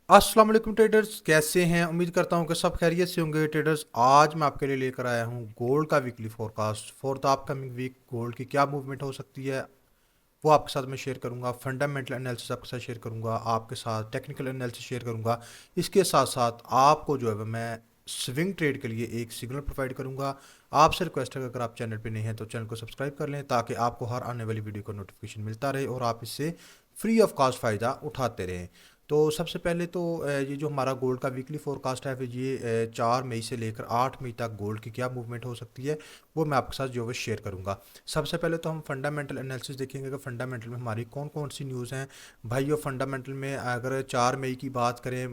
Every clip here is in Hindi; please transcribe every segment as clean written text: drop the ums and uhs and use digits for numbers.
अस्सलाम वालेकुम ट्रेडर्स, कैसे हैं? उम्मीद करता हूं कि सब खैरियत से होंगे। ट्रेडर्स, आज मैं आपके लिए लेकर आया हूं गोल्ड का weekly forecast for the upcoming week. Gold की क्या मूवमेंट हो सकती है वो आपके साथ मैं शेयर करूंगा। फंडामेंटल एनालिसिस आपके साथ शेयर करूंगा, आपके साथ टेक्निकल एनालिसिस शेयर करूंगा। इसके साथ साथ आपको जो है मैं स्विंग ट्रेड के लिए एक सिग्नल प्रोवाइड करूंगा। आपसे रिक्वेस्ट है कि अगर आप चैनल पे नहीं हैं तो चैनल को सब्सक्राइब कर लें ताकि आपको हर आने वाली वीडियो का नोटिफिकेशन मिलता रहे और आप इससे फ्री ऑफ कॉस्ट फ़ायदा उठाते रहें। तो सबसे पहले तो ये जो हमारा गोल्ड का वीकली फोरकास्ट है फिर ये 4 मई से लेकर 8 मई तक गोल्ड की क्या मूवमेंट हो सकती है वो मैं आपके साथ जो है शेयर करूंगा। सबसे पहले तो हम फंडामेंटल एनालिसिस देखेंगे कि फंडामेंटल में हमारी कौन कौन सी न्यूज़ हैं। भाई ये फंडामेंटल में अगर 4 मई की बात करें,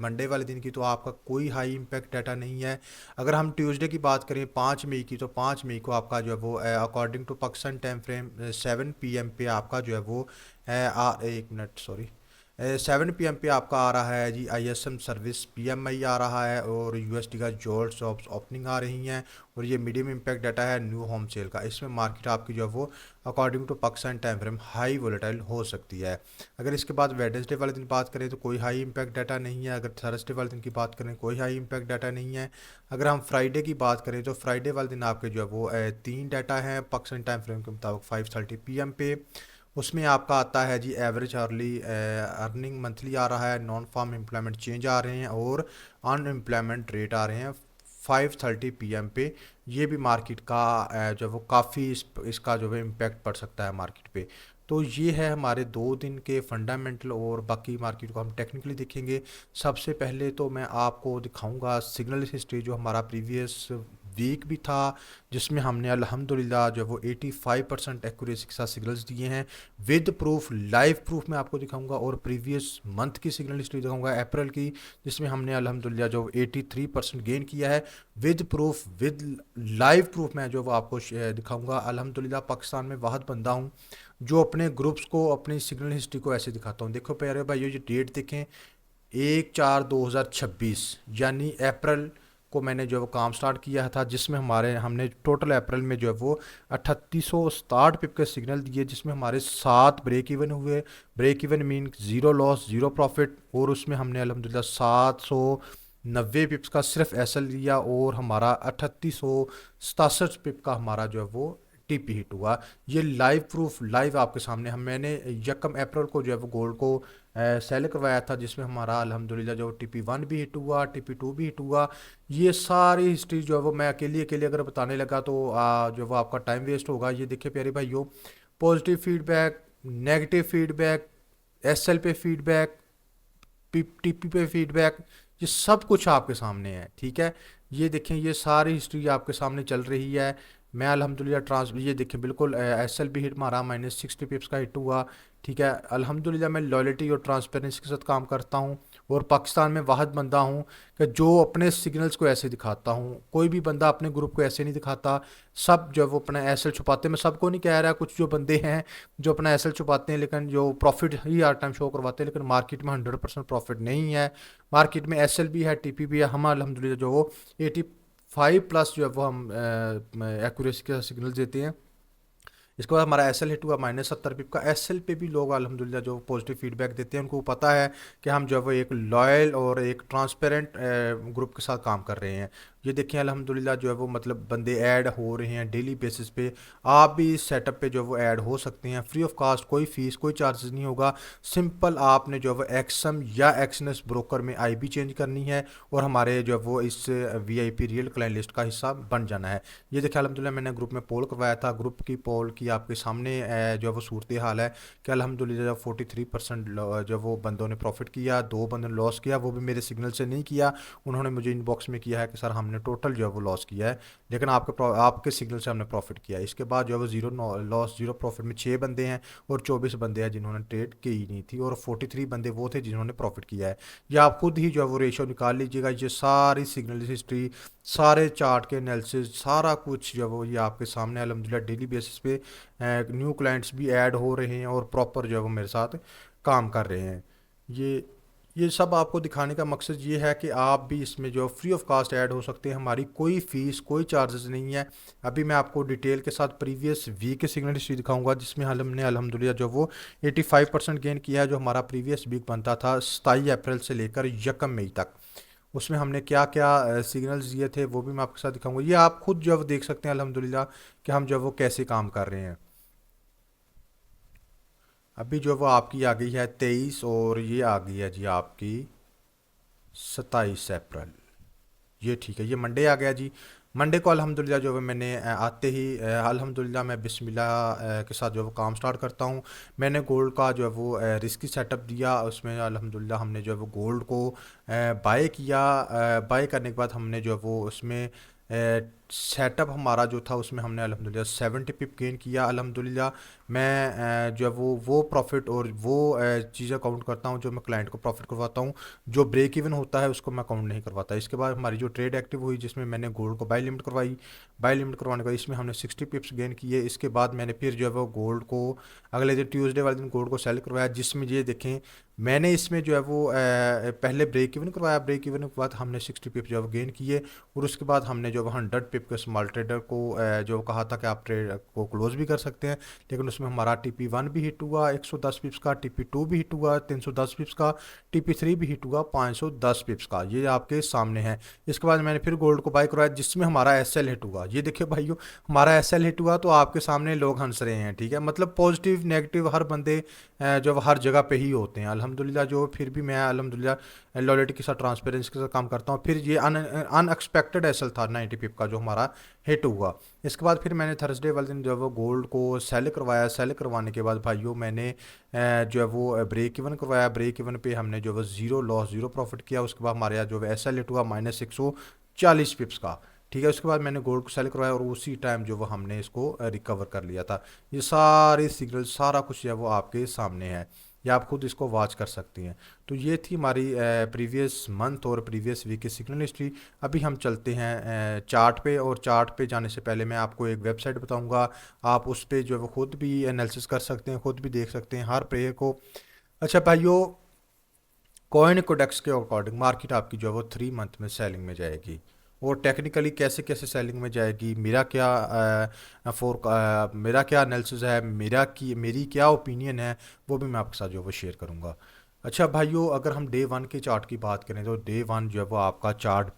मंडे वाले दिन की, तो आपका कोई हाई इम्पैक्ट डाटा नहीं है। अगर हम ट्यूसडे की बात करें 5 मई की, तो 5 मई को आपका जो है वो according to Pakistan time frame 7 PM पे आपका जो है वो एक मिनट सॉरी 7 PM पे आपका आ रहा है जी ISM सर्विस PMI आ रहा है और USD का जोल्ट जॉब्स ओपनिंग आ रही हैं। और ये मीडियम इम्पैक्ट डाटा है न्यू होम सेल का। इसमें मार्केट आपकी जो है वो according to Pakistan time frame high volatile हो सकती है। अगर इसके बाद वेडनेसडे वाले दिन बात करें तो कोई हाई इम्पैक्ट डाटा नहीं है। अगर थर्सडे वाले दिन की बात करें कोई हाई इम्पैक्ट डाटा नहीं है। अगर हम फ्राइडे की बात करें तो फ्राइडे वाले दिन आपके जो है वो 3 डाटा हैं पाकिस्तान टाइम फ्रेम के मुताबिक 5:30 PM पे। उसमें आपका आता है जी एवरेज अर्ली अर्निंग मंथली आ रहा है, नॉन फार्म एम्प्लॉयमेंट चेंज आ रहे हैं और अनएम्प्लॉयमेंट रेट आ रहे हैं 5:30 PM पे। ये भी मार्केट का जो वो काफ़ी इसका जो है इम्पैक्ट पड़ सकता है मार्केट पे। तो ये है हमारे 2 दिन के फंडामेंटल और बाकी मार्केट को हम टेक्निकली देखेंगे। सबसे पहले तो मैं आपको दिखाऊंगा सिग्नल हिस्ट्री जो हमारा प्रीवियस वीक भी था, जिसमें हमने अल्हम्दुलिल्लाह जो वो 85% एक्यूरेसी के साथ सिग्नल्स दिए हैं विद प्रूफ। लाइव प्रूफ मैं आपको दिखाऊंगा और प्रीवियस मंथ की सिग्नल हिस्ट्री दिखाऊंगा अप्रैल की, जिसमें हमने अल्हम्दुलिल्लाह जो 83% गेन किया है with proof. With live proof मैं जो वो आपको दिखाऊंगा। अल्हम्दुलिल्लाह पाकिस्तान में वाहद बंदा हूँ जो अपने ग्रुप्स को अपनी सिग्नल हिस्ट्री को ऐसे दिखाता हूँ। देखो प्यारे भाई, ये डेट देखें 1/4/2026, यानी अप्रैल को मैंने जो है वो काम स्टार्ट किया था, जिसमें हमने टोटल अप्रैल में जो है वो 3860 पिप के सिग्नल दिए, जिसमें हमारे 7 ब्रेक इवन हुए। Break even mean zero loss zero profit. और उसमें हमने अल्हम्दुलिल्लाह 790 पिप्स का सिर्फ एसएल लिया और हमारा 3867 पिप का हमारा जो है वो टीपी हिट हुआ। ये लाइव प्रूफ लाइव आपके सामने हम मैंने 1 अप्रैल को जो है वो गोल्ड को सेल करवाया था, जिसमें हमारा अल्हम्दुलिल्लाह जो TP1 भी हिट हुआ, TP2 भी हिट हुआ। ये सारी हिस्ट्री जो है वो मैं अकेली अकेली अगर बताने लगा तो जो वो आपका टाइम वेस्ट होगा। ये देखिए प्यारे भाइयों, positive feedback, negative feedback, SL पे फीडबैक, TP पे फीडबैक, ये सब कुछ आपके सामने है। ठीक है, ये देखें ये सारी हिस्ट्री आपके सामने चल रही है। मैं अल्हम्दुलिल्लाह ये देखें बिल्कुल SL भी हिट मारा, -60 पिप्स का हिट हुआ। ठीक है, अल्हम्दुलिल्लाह मैं लॉयल्टी और ट्रांसपेरेंसी के साथ काम करता हूँ और पाकिस्तान में वाहद बंदा हूँ कि जो अपने सिग्नल्स को ऐसे दिखाता हूँ। कोई भी बंदा अपने ग्रुप को ऐसे नहीं दिखाता। सब जो है वो अपना एसएल छुपाते हैं। मैं सबको नहीं कह रहा, कुछ जो बंदे हैं जो अपना एसएल छुपाते हैं लेकिन जो प्रॉफिट ही हर टाइम शो करवाते हैं, लेकिन मार्केट में 100% प्रॉफिट नहीं है। मार्केट में एसएल भी है, टीपी भी है। हम अल्हम्दुलिल्लाह जो वो 85+ जो है वो हम एक्यूरेसी के सिग्नल देते हैं। इसके बाद हमारा एसएल हिट हुआ -70 पिप का। एसएल पे भी लोग अल्हम्दुलिल्लाह जो पॉजिटिव फीडबैक देते हैं, उनको पता है कि हम जो है वो एक लॉयल और एक ट्रांसपेरेंट ग्रुप के साथ काम कर रहे हैं। ये देखिए अल्हम्दुलिल्लाह जो है वो मतलब बंदे ऐड हो रहे हैं डेली बेसिस पे। आप भी इस सेटअप पे जो है वो ऐड हो सकते हैं फ्री ऑफ कास्ट, कोई फीस कोई चार्जेस नहीं होगा। सिंपल आपने जो है वो एक्सम या एक्सनेस ब्रोकर में आईबी चेंज करनी है और हमारे जो है वो इस वीआईपी रियल क्लाइंट लिस्ट का हिस्सा बन जाना है। ये देखिए अल्हम्दुलिल्लाह मैंने ग्रुप में पोल करवाया था। ग्रुप की पोल की आपके सामने जो है वो सूरत हाल है कि अल्हम्दुलिल्लाह 43% जो वो बंदों ने प्रॉफिट किया, 2 बंदों ने लॉस किया। वो भी मेरे सिग्नल से नहीं किया, उन्होंने मुझे इनबॉक्स में किया है कि सर हमने टोटल जो है वो लॉस किया है, लेकिन आपके सिग्नल से हमने प्रॉफिट किया है। इसके बाद जो है वो जीरो लॉस जीरो प्रॉफिट में 6 बंदे हैं और 24 बंदे हैं जिन्होंने ट्रेड की ही नहीं थी और 43 बंदे वो थे जिन्होंने प्रॉफिट किया है। ये आप खुद ही जो है वो रेशो निकाल लीजिएगा। ये सारी सिग्नल हिस्ट्री, सारे चार्ट के एनालिसिस, सारा कुछ जो है वो ये आपके सामने अल्हम्दुलिल्लाह डेली बेसिस पे न्यू क्लाइंट्स भी ऐड हो रहे हैं और प्रॉपर जो है वो मेरे साथ काम कर रहे हैं। ये ये सब आपको दिखाने का मकसद ये है कि आप भी इसमें जो फ्री ऑफ कास्ट ऐड हो सकते हैं, हमारी कोई फ़ीस कोई चार्जेस नहीं है। अभी मैं आपको डिटेल के साथ प्रीवियस वीक के सिग्नल हिस्ट्री दिखाऊंगा, जिसमें हमने अल्हम्दुलिल्लाह जो वो 85% गेन किया है। जो हमारा प्रीवियस वीक बनता था 27 अप्रैल से लेकर 1 मई तक, उसमें हमने क्या क्या सिग्नल्स दिए थे वो भी मैं आपके साथ दिखाऊंगा। ये आप खुद जो देख सकते हैं अल्हम्दुलिल्लाह कि हम जो वो कैसे काम कर रहे हैं। अभी जो वो आपकी आ गई है 23, और ये आ गई है जी आपकी 27 अप्रैल। ये ठीक है, ये मंडे आ गया जी। मंडे को अल्हम्दुलिल्लाह जो है मैंने आते ही अल्हम्दुलिल्लाह मैं बिस्मिल्लाह के साथ जो है वो काम स्टार्ट करता हूँ। मैंने गोल्ड का जो है वो रिस्की सेटअप दिया, उसमें अल्हम्दुलिल्लाह हमने जो है वो गोल्ड को बाय किया। बाय करने के बाद हमने जो है वो उसमें सेटअप हमारा जो था उसमें हमने अल्हम्दुलिल्लाह 70 पिप गेन किया अल्हम्दुलिल्लाह। मैं जो है वो प्रॉफिट और वो चीज़ें काउंट करता हूँ जो मैं क्लाइंट को प्रॉफिट करवाता हूँ। जो ब्रेक इवन होता है उसको मैं काउंट नहीं करवाता। इसके बाद हमारी जो ट्रेड एक्टिव हुई, जिसमें मैंने गोल्ड को बाय लिमिट करवाई, बाय लिमिट करवाने के बाद इसमें हमने 60 पिप्स गेन किए। इसके बाद मैंने फिर जो है वो गोल्ड को अगले दिन ट्यूसडे वाले दिन गोल्ड को सेल करवाया, जिसमें ये देखें मैंने इसमें जो है वो पहले ब्रेक इवन करवाया। ब्रेक इवन के बाद हमने 60 पिप जो है वो गेन किए, और उसके बाद हमने जो 100 पिप के स्मॉल ट्रेडर को जो कहा था कि आप ट्रेड को क्लोज भी कर सकते हैं, लेकिन उसमें हमारा TP1 भी हिट हुआ 110 पिप्स का, TP2 भी हिट हुआ 310 पिप्स का, TP3 भी हिट हुआ 510 पिप्स का। ये आपके सामने है। इसके बाद मैंने फिर गोल्ड को बाय करवाया, जिसमें हमारा SL हिट हुआ। ये देखिए भाइयों, हमारा SL हिट हुआ तो आपके सामने लोग हंस रहे हैं, ठीक है। मतलब पॉजिटिव नेगेटिव हर बंदे जो हर जगह पे ही होते हैं अल्हम्दुलिल्लाह। जो फिर भी मैं अल्हम्दुलिल्लाह लॉयल्टी के साथ ट्रांसपेरेंसी के साथ काम करता हूँ। फिर ये अनएक्सपेक्टेड एसल था 90 पिप का जो हमारा हिट हुआ। इसके बाद फिर मैंने थर्सडे वाले दिन जो है वो गोल्ड को सेल करवाया। सेल करवाने के बाद भाइयों मैंने जो है वो ब्रेक इवन करवाया। ब्रेक इवन पे हमने जो है वो ज़ीरो लॉस ज़ीरो प्रॉफिट किया। उसके बाद हमारे यहाँ जो है एसल हिट हुआ -140 पिप्स का, ठीक है। उसके बाद मैंने गोल्ड को सेल करवाया, और उसी टाइम जो वो हमने इसको रिकवर कर लिया था। ये सारे सिग्नल सारा कुछ जो है वो आपके सामने है, या आप खुद इसको वॉच कर सकती हैं। तो ये थी हमारी प्रीवियस मंथ और प्रीवियस वीक की सिग्नल हिस्ट्री। अभी हम चलते हैं चार्ट पे, और चार्ट पे जाने से पहले मैं आपको एक वेबसाइट बताऊंगा। आप उस पे जो है वो खुद भी एनालिसिस कर सकते हैं, खुद भी देख सकते हैं हर पेयर को। अच्छा भाइयों, कॉइन कोडेक्स के अकॉर्डिंग मार्केट आपकी जो है वो 3 मंथ में सेलिंग में जाएगी, और टेक्निकली कैसे कैसे सेलिंग में जाएगी, मेरा क्या एनालिसिस है, मेरी क्या ओपिनियन है, वो भी मैं आपके साथ जो है वो शेयर करूंगा। अच्छा भाइयों, अगर हम डे 1 के चार्ट की बात करें तो डे 1 जो है वो आपका चार्ट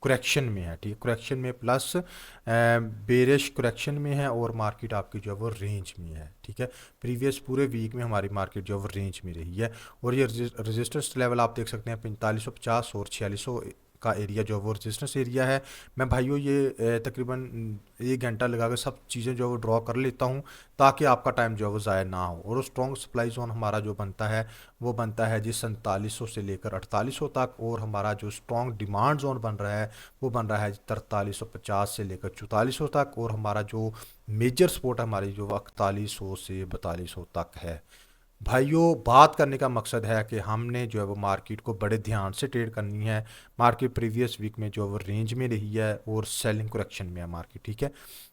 करेक्शन में है, ठीक है। करेक्शन में प्लस बेरिश करेक्शन में है, और मार्केट आपकी जो है वो रेंज में है, ठीक है। प्रीवियस पूरे वीक में हमारी मार्केट जो है वो रेंज में रही है, और ये रेजिस्टेंस लेवल आप देख सकते हैं 4550 और 4600 का एरिया जो है वो रेजिस्टेंस एरिया है। मैं भाइयों ये तकरीबन 1 घंटा लगाकर सब चीज़ें जो है वो ड्रॉ कर लेता हूँ, ताकि आपका टाइम जो है वो ज़ाया ना हो। और स्ट्रॉन्ग सप्लाई जोन हमारा जो बनता है वो बनता है जी 4700 से लेकर 4800 तक, और हमारा जो स्ट्रॉन्ग डिमांड जोन बन रहा है वो बन रहा है 4350 से लेकर 4400 तक, और हमारा जो मेजर सपोर्ट हमारी जो 4100 से 4200 तक है। भाइयों, बात करने का मकसद है कि हमने जो है वो मार्केट को बड़े ध्यान से ट्रेड करनी है। मार्केट प्रीवियस वीक में जो है वो रेंज में रही है, और सेलिंग करेक्शन में है मार्केट, ठीक है।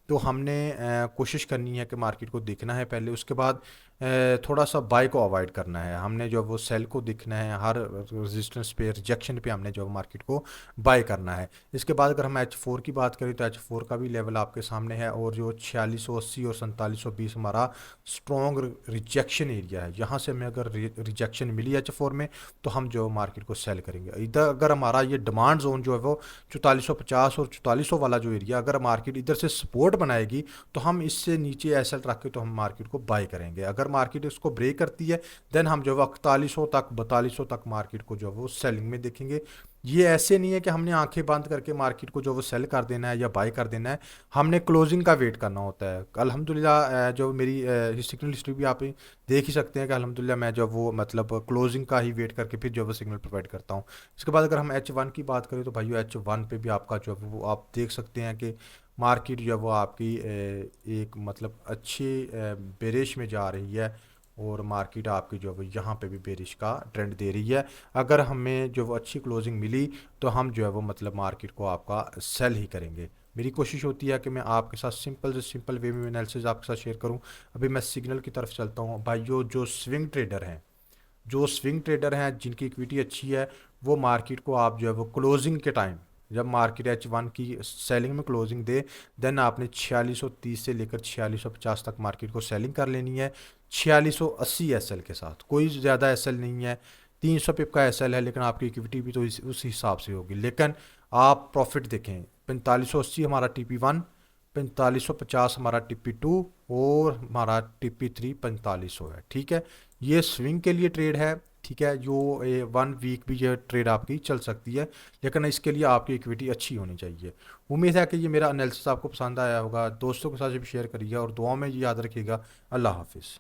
तो हमने कोशिश करनी है कि मार्केट को देखना है पहले, उसके बाद थोड़ा सा बाय को अवॉइड करना है। हमने जो है वो सेल को देखना है, हर रेजिस्टेंस पे रिजेक्शन पे हमने जो है मार्केट को बाय करना है। इसके बाद अगर हम H4 की बात करें तो H4 का भी लेवल आपके सामने है, और जो 4680 और 4720 हमारा स्ट्रॉन्ग रिजेक्शन एरिया है। यहाँ से हमें अगर रिजेक्शन मिली H4 में, तो हम जो मार्केट को सेल करेंगे। इधर अगर हमारा ये डिमांड जोन जो है वो 4450 और 4400 वाला जो एरिया, अगर मार्केट इधर से सपोर्ट बनाएगी तो हम इससे नीचे एसएल रख के तो हम मार्केट को बाय करेंगे। अगर मार्केट इसको ब्रेक करती है, देन हम जो है 4100 तक 4200 तक मार्केट को जो है वो सेलिंग में देखेंगे। ये ऐसे नहीं है कि हमने आंखें बंद करके मार्केट को जो वो सेल कर देना है या बाय कर देना है। हमने क्लोजिंग का वेट करना होता है। अल्हम्दुलिल्लाह जो मेरी सिग्नल हिस्ट्री भी आप देख ही सकते हैं कि अल्हम्दुलिल्लाह मैं जो वो मतलब क्लोजिंग का ही वेट करके फिर जो वो सिग्नल प्रोवाइड करता हूँ। इसके बाद अगर हम H1 की बात करें तो भाइयों H1 पे भी आपका जो है वो आप देख सकते हैं कि मार्केट जो है वो आपकी एक मतलब अच्छी बेरिश में जा रही है, और मार्केट आपकी जो है वो यहाँ पे भी बेरिश का ट्रेंड दे रही है। अगर हमें जो वो अच्छी क्लोजिंग मिली तो हम जो है वो मतलब मार्केट को आपका सेल ही करेंगे। मेरी कोशिश होती है कि मैं आपके साथ सिंपल से सिंपल वे में एनालिसिस आपके साथ शेयर करूं। अभी मैं सिग्नल की तरफ चलता हूं। भाइयों, जो स्विंग ट्रेडर हैं जो स्विंग ट्रेडर हैं जिनकी इक्विटी अच्छी है, वो मार्केट को आप जो है वो क्लोजिंग के टाइम, जब मार्केट H1 की सेलिंग में क्लोजिंग दे, देन आपने 4630 से लेकर 4650 तक मार्केट को सेलिंग कर लेनी है 4680 एसएल के साथ। कोई ज़्यादा एसएल नहीं है, 300 पिप का एसएल है, लेकिन आपकी इक्विटी भी तो उस हिसाब से होगी। लेकिन आप प्रॉफिट देखें, 4580 हमारा TP1, 4550 हमारा TP2 और हमारा TP3 4500 है। ठीक है, ये स्विंग के लिए ट्रेड है। ठीक है, जो 1 वीक भी ये ट्रेड आपकी चल सकती है, लेकिन इसके लिए आपकी इक्विटी अच्छी होनी चाहिए। उम्मीद है कि ये मेरा एनालिसिस आपको पसंद आया होगा। दोस्तों के साथ भी शेयर करिएगा और दुआ में याद रखिएगा। अल्लाह हाफिज़।